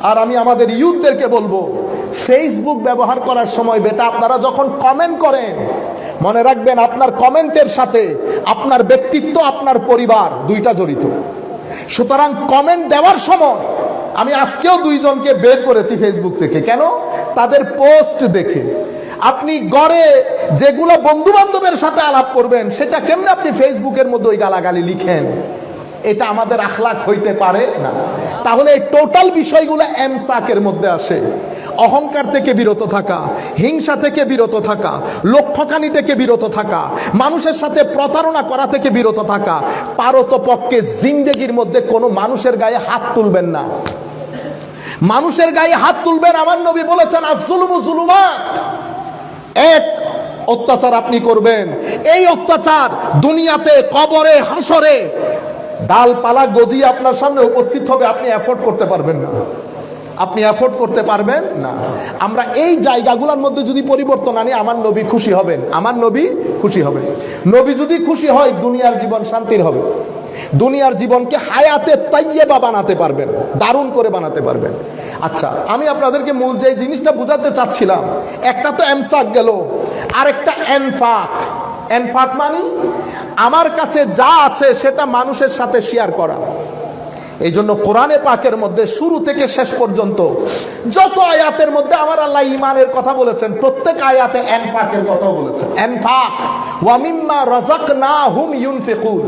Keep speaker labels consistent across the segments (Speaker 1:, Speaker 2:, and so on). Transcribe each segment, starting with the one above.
Speaker 1: আর আমি আমাদের ইউথদেরকে বলবো, ফেসবুক ব্যবহার করার সময় বেটা আপনারা যখন কমেন্ট করেন, মনে রাখবেন আপনার কমেন্টের সাথে আপনার ব্যক্তিত্ব, আপনার পরিবার দুইটা জড়িত। সুতরাং কমেন্ট দেওয়ার সময়, আমি আজকেও দুইজনকে বের করেছি ফেসবুক থেকে। কেন? তাদের পোস্ট দেখে। আপনি গড়ে যেগুলো বন্ধু বান্ধবের সাথে আলাপ করবেন, সেটা কেমনে আপনি ফেসবুকের মধ্যে ওই গালাগালি লিখেন? এটা আমাদের আখলাক হইতে পারে না। তাহলে এই টোটাল বিষয়গুলো এমসাকের মধ্যে আসে। অহংকার থেকে বিরত থাকা, হিংসা থেকে বিরত থাকা, লোক ঠকানি থেকে বিরত থাকা, মানুষের সাথে প্রতারণা করা থেকে বিরত থাকা। পারতপক্ষে জিন্দেগির মধ্যে কোনো মানুষের গায়ে হাত তুলবেন না। মানুষের গায়ে হাত তুলবেন, আমার নবী বলেছেন আজ-জুলুমু জুলুমাত। এক অত্যাচার আপনি করবেন, এই অত্যাচার দুনিয়াতে, কবরে, হাসরে ডালপালা গজিয়ে আপনার সামনে উপস্থিত হবে, আপনি এফোর্ড করতে পারবেন না। আপনি এফোর্ড করতে পারবেন না। আমরা এই জায়গাগুলোর মধ্যে যদি পরিবর্তন আনি, আমার নবী খুশি হবেন। আমার নবী খুশি হবেন। নবী যদি খুশি হয়, দুনিয়ার জীবন শান্তির হবে। দুনিয়ার জীবনকে হায়াতে তাইয়্যিবা বানাতে পারবেন, দারুণ করে বানাতে পারবেন। আচ্ছা, আমি আপনাদেরকে মূল যে জিনিসটা বুঝাতে চাচ্ছিলাম, একটা তো এমসাক গেল, আরেকটা এনফাক। এনফাক মানে আমার কাছে যা আছে সেটা মানুষের সাথে শেয়ার করা। এই জন্য কোরআনে পাকের মধ্যে শুরু থেকে শেষ পর্যন্ত যত আয়াতের মধ্যে আমার আল্লাহ ঈমানের কথা বলেছেন, প্রত্যেক আয়াতে এনফাকের কথা বলেছেন। এনফাক, ওয়া মিম্মা রাযাকনাহুম ইউনফিকুন,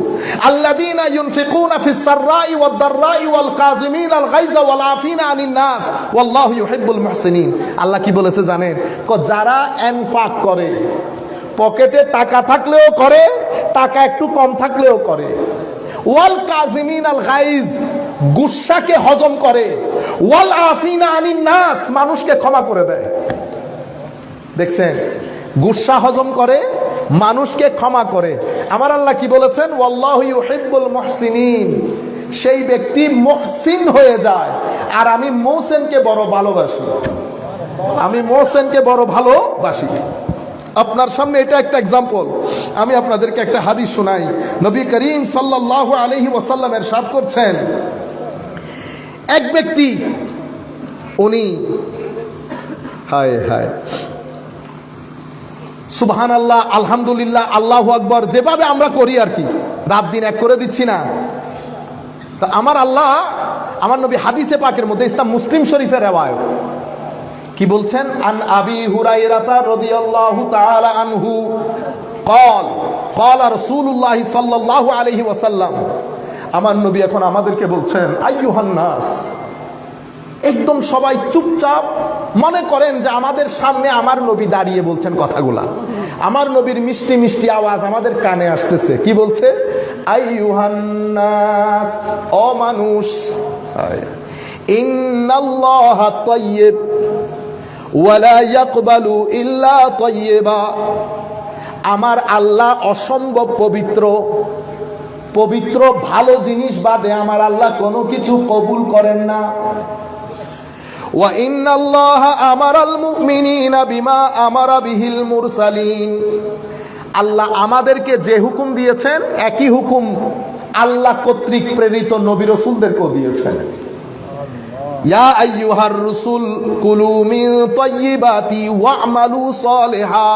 Speaker 1: আল্লাযীনা ইউনফিকুনা ফিস সাররাই ওয়াদ দাররাই ওয়াল কাযিমিনাল গায়যা ওয়াল আফিনা আনিন নাস ওয়াল্লাহু ইউহিব্বুল মুহসিনিন। আল্লাহ কি বলেছে জানেন? যারা এনফাক করে, পকেটে টাকা থাকলেও করে, টাকা একটু কম থাকলেও করে। ওয়াল কাযিমিনাল গায়জ, গুসাকে হজম করে। ওয়াল আফিনা আনিন নাস, মানুষকে ক্ষমা করে দেয়। দেখছেন, গুসা হজম করে, মানুষকে ক্ষমা করে। আমার আল্লাহ কি বলেছেন? ওয়াল্লাহু ইউহিব্বুল মুহসিনিন। সেই ব্যক্তি মুহসিন হয়ে যায়। আর আমি মুহসিনকে বড় ভালোবাসি। আমি মুহসিনকে বড় ভালোবাসি। আপনার সামনে এটা একটা এক্সাম্পল। আমি আপনাদেরকে একটা হাদিস শোনাই। নবী করিম সাল্লাল্লাহু আলাইহি ওয়াসাল্লাম ইরশাদ করছেন, এক ব্যক্তি, উনি হায় হায় সুবহানাল্লাহ, আলহামদুলিল্লাহ, আল্লাহু আকবার, যেভাবে আমরা করি আর কি, রাত দিন এক করে দিচ্ছি না। তা আমার আল্লাহ, আমার নবী হাদিসে পাকের মধ্যে, ইসলাম মুসলিম শরীফের রিওয়ায়াত, কি বলছেন? আন আবি হুরায়রা রাদিয়াল্লাহু তাআলা আনহু قال قال রাসূলুল্লাহ সাল্লাল্লাহু আলাইহি ওয়াসাল্লাম। আমার নবী এখন আমাদেরকে বলছেন, আইয়ুহান নাস, একদম সবাই চুপচাপ, মনে করেন যে আমাদের সামনে আমার নবী দাঁড়িয়ে বলছেন কথাগুলা। আমার নবীর মিষ্টি মিষ্টি আওয়াজ আমাদের কানে আসতেছে। কি বলছে? আইয়ুহান নাস, ও মানুষ, ইন্নাল্লাহা তাইয়্যিব ওয়ালা ইয়াকবালু ইল্লা তাইয়্যিবা। আমার আল্লাহ অসম্ভব পবিত্র, পবিত্র ভালো জিনিস বাদে আমার আল্লাহ কোনো কিছু কবুল করেন না। ওয়া ইন্নাল্লাহা আমারাল মুমিনিনা বিমা আমারা বিহিল মুরসালিন। আল্লাহ আমাদেরকে যে হুকুম দিয়েছেন, একই হুকুম আল্লাহ কর্তৃক প্রেরিত নবী রাসূলদেরকেও দিয়েছেন। ইয়া আইয়ুহার রাসূল কুলু মিন তাইয়্যিবাতি ওয়া'মালু সালিহা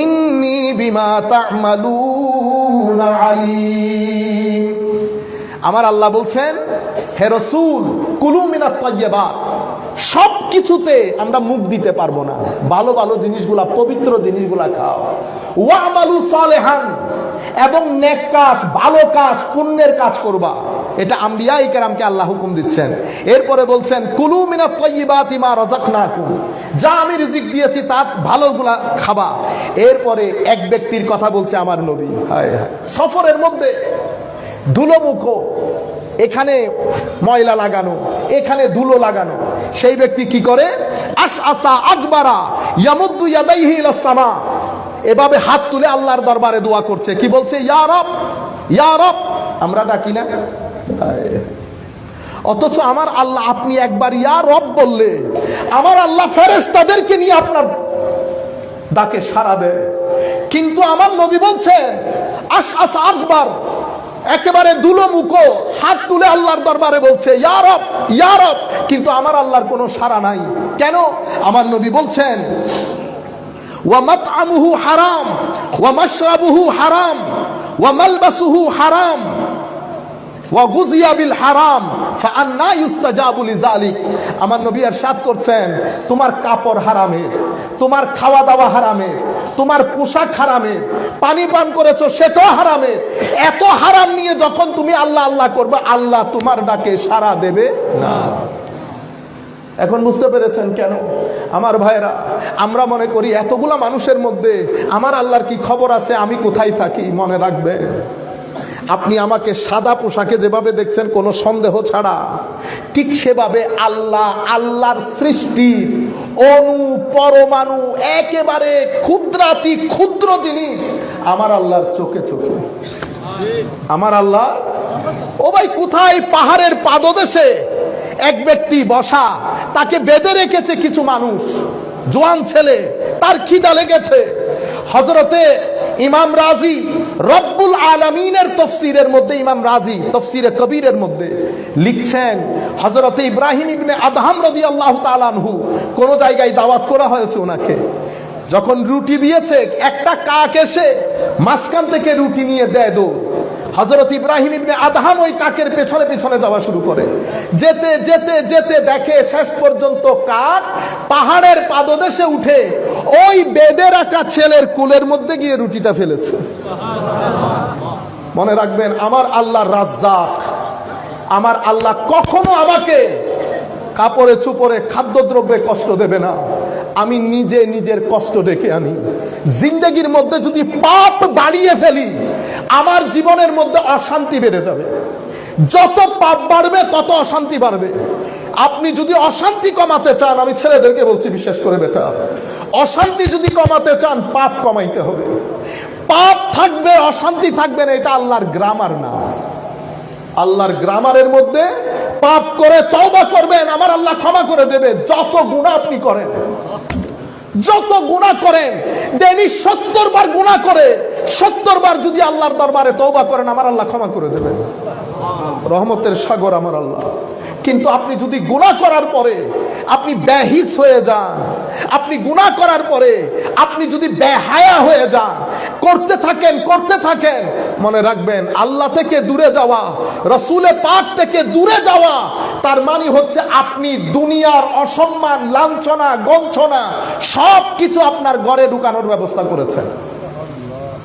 Speaker 1: ইন্নী বিমা তা'মালুনা আলীম। আমার আল্লাহ বলছেন, হে রাসূল, কুলু মিনাত তাইয়্যিবাত, সব কিছুতে আমরা মুখ দিতে পারবো না, ভালো ভালো জিনিসগুলা, পবিত্র জিনিসগুলা খাও। ওয়া'মালু সালিহান, এবং নেক কাজ, ভালো কাজ, পুণ্যের কাজ করবা। এটা আম্বিয়ায়ে কেরামকে আল্লাহ হুকুম দিচ্ছেন। এরপরে বলছেন, কুলু মিনাত তাইয়্যিবাতি মা রাযাকনাকুম, যা আমি রিজিক দিয়েছি তার ভালোগুলা খাবা। এরপরে এক ব্যক্তির কথা বলছে আমার নবী, হায় হায়, সফরের মধ্যে ধুলোমুখো, এখানে ময়লা লাগানো, এখানে ধুলো লাগানো। সেই ব্যক্তি কি করে? আশআসা আকবারা ইয়ামুদ্দু ইয়াদাইহি ইলাস সামা, এভাবে হাত তুলে আল্লাহর দরবারে দোয়া করছে। কি বলছে? ইয়া রব, ইয়া রব। আমরা ডাকি না? অথচ আমার আল্লাহ, আপনি একবার ইয়া রব বললে আমার আল্লাহ ফেরেশতাদেরকে নিয়ে আপনার ডাকে সাড়া দেয়। কিন্তু আমার নবী বলছেন আশআস আকবার, একেবারে দুলো মুখো হাত তুলে আল্লাহর দরবারে বলছে ইয়া রব, ইয়া রব, কিন্তু আমার আল্লাহর কোনো সাড়া নাই। কেন? আমার নবী বলছেন ওয়া মাতআমুহু হারাম ওয়া মাশরাবুহু হারাম ওয়া মালবাসুহু হারাম ওয়া গুযিয়া বিল হারাম ফাআন্না ইউস্তাজাবু লিযালিক। আমার নবী ইরশাদ করছেন, তোমার কাপড় হারামের, তোমার খাওয়া দাওয়া হারামের, তোমার পোশাক হারামের, পানি পান করেছো সেটাও হারামের। এত হারাম নিয়ে যখন তুমি আল্লাহ আল্লাহ করবে, আল্লাহ তোমার ডাকে সাড়া দেবে না। এখন বুঝতে পেরেছেন কেন? আমার ভাইরা, আমরা মনে করি এতগুলা মানুষের মধ্যে আমার আল্লাহর কি খবর আছে, আমি কোথায় থাকি। মনে রাখবে, আপনি আমাকে সাদা পোশাকে যেভাবে দেখছেন কোনো সন্দেহ ছাড়া, ঠিক সেভাবে আল্লাহ, আল্লাহর সৃষ্টির অণু পরমাণু, একেবারে ক্ষুদ্রাতি ক্ষুদ্র জিনিস আমার আল্লাহর চোখে চোখে। আমার আল্লাহ, ও ভাই, কোথায় পাহাড়ের পাদদেশে এক ব্যক্তি বসা, তাকে বেঁধে রেখেছে কিছু মানুষ, জোয়ান ছেলে, তার খিদা লেগেছে। হযরতে ইমাম রাজি রব্বুল আলামিনের তফসিরের মধ্যে, ইমাম রাজি তফসিরে কবিরের মধ্যে লিখছেন, হযরতে ইব্রাহিম ইবনে আদহাম রাদিয়াল্লাহু তাআলা আনহু, কোন জায়গায় দাওয়াত করা হয়েছে ওনাকে, যখন রুটি দিয়েছে, একটা কাক এসে মাঝখান থেকে রুটি নিয়ে দেয় দৌড়। হযরত ইব্রাহিম ইবনে আদহাম ওই কাকের পেছনে পেছনে যাওয়া শুরু করে। যেতে যেতে যেতে দেখে শেষ পর্যন্ত কাক পাহাড়ের পাদদেশে উঠে ওই বেঁধে রাখা ছেলের কুলের মধ্যে গিয়ে রুটিটা ফেলেছে। মনে রাখবেন, আমার আল্লাহ রাজ্জাক, আমার আল্লাহ কখনো আমাকে কাপড়ে চুপড়ে খাদ্যদ্রব্যে কষ্ট দেবে না। আমি নিজে নিজের কষ্ট ডেকে আনি। জিন্দেগির মধ্যে যদি পাপ বাড়িয়ে ফেলি, আমার জীবনের মধ্যে অশান্তি বেড়ে যাবে। যত পাপ বাড়বে তত অশান্তি বাড়বে। আপনি যদি অশান্তি কমাতে চান, আমি ছেলেদেরকে বলছি বিশেষ করে, বেটা, অশান্তি যদি কমাতে চান, পাপ কমাইতে হবে। পাপ থাকবে, অশান্তি থাকবে না, এটা আল্লাহর গ্রামার না। আল্লাহর গ্রামারের মধ্যে পাপ করে তওবা করবেন, আমার আল্লাহ ক্ষমা করে দেবে। যত গুনাহ আপনি করেন, যত গুনাহ করেন, দেনি 70 বার গুনাহ করে 70 বার যদি আল্লাহর দরবারে তওবা করেন, আমার আল্লাহ ক্ষমা করে দেবেন। রহমতের সাগর আমার আল্লাহ। কিন্তু আপনি যদি গুনাহ করার পরে আপনি বেহিস হয়ে যান, আপনি গুনাহ করার পরে আপনি যদি বেহায়া হয়ে যান, করতে থাকেন, মনে রাখবেন, আল্লাহ থেকে দূরে যাওয়া, রাসূলে পাক থেকে দূরে যাওয়া, তার মানে হচ্ছে আপনি দুনিয়ার অসম্মান, লাঞ্ছনা, গঞ্ছনা সব কিছু আপনার ঘরে ঢুকানোর ব্যবস্থা করেছেন।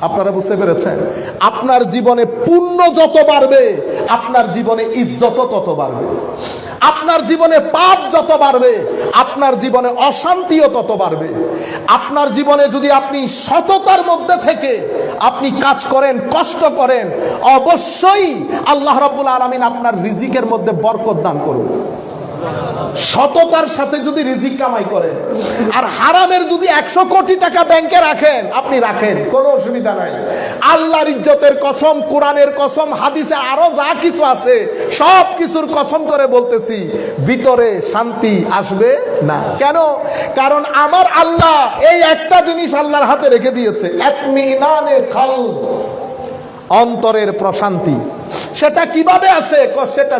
Speaker 1: আপনারা বুঝতে পেরেছেন? আপনার জীবনে পুণ্য যত বাড়বে, আপনার জীবনে ইজ্জত তত বাড়বে। আপনার জীবনে পাপ যত বাড়বে, আপনার জীবনে অশান্তিও তত বাড়বে। আপনার জীবনে যদি আপনি সততার মধ্যে থেকে আপনি কাজ করেন, কষ্ট করেন, অবশ্যই আল্লাহ রাব্বুল আলামিন আপনার রিজিকের মধ্যে বরকত দান করুন। সততার সাথে যদি রিজিক কামাই করেন, আর হারামের যদি 100 কোটি টাকা ব্যাংকে রাখেন, আপনি রাখেন, কোনো অসুবিধা নাই। আল্লাহর ইজ্জতের কসম, কোরআনের কসম, হাদিসে আরো যা কিছু আছে সব কিছুর কসম করে বলতেছি, ভিতরে শান্তি আসবে না। কেন? কারণ আমার আল্লাহ এই একটা জিনিস আল্লাহর হাতে রেখে দিয়েছে, ইতমিনানে কলব, অন্তরের প্রশান্তি। সেটা কিভাবে আসে? সেটা